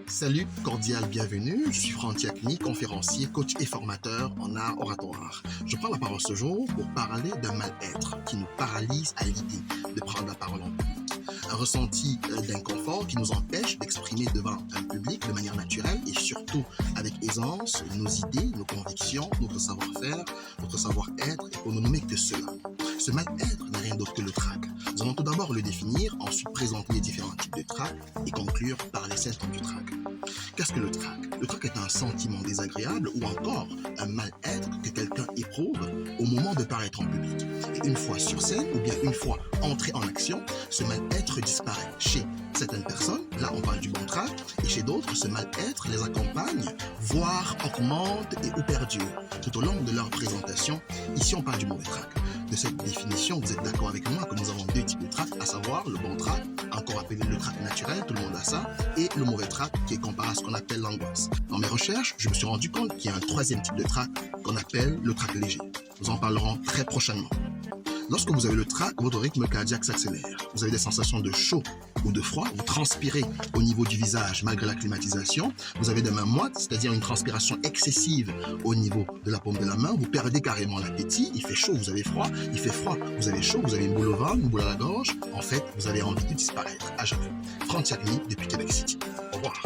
Salut, cordial bienvenue, je suis Franck Tiakni, conférencier, coach et formateur en art oratoire. Je prends la parole ce jour pour parler d'un mal-être qui nous paralyse à l'idée de prendre la parole en public. Un ressenti d'inconfort qui nous empêche d'exprimer devant un public de manière naturelle et surtout avec aisance nos idées, nos convictions, notre savoir-faire, notre savoir-être et pour ne nommer que cela. Ce mal-être n'est rien d'autre que le trac. Nous allons tout d'abord le définir, ensuite présenter les différents types de trac et conclure par les symptômes du trac. Qu'est-ce que le trac? Le trac est un sentiment désagréable ou encore un mal-être que quelqu'un éprouve au moment de paraître en public. Et une fois sur scène ou bien une fois entré en action, ce mal-être disparaît. Chez certaines personnes, là on parle du bon trac, et chez d'autres, ce mal-être les accompagne, voire augmente et ou perdure tout au long de leur présentation. Ici on parle du mauvais trac. De cette définition, vous êtes d'accord avec moi que nous avons deux types de trac, à savoir le bon trac, encore appelé le trac naturel, tout le monde a ça, et le mauvais trac qui est comparé à ce qu'on appelle l'angoisse. Dans mes recherches, je me suis rendu compte qu'il y a un troisième type de trac qu'on appelle le trac léger. Nous en parlerons très prochainement. Lorsque vous avez le trac, votre rythme cardiaque s'accélère. Vous avez des sensations de chaud ou de froid. Vous transpirez au niveau du visage malgré la climatisation. Vous avez des mains moites, c'est-à-dire une transpiration excessive au niveau de la paume de la main. Vous perdez carrément l'appétit. Il fait chaud, vous avez froid. Il fait froid, vous avez chaud. Vous avez une boule au ventre, une boule à la gorge. En fait, vous avez envie de disparaître à jamais. Franck Tiakni depuis Québec City. Au revoir.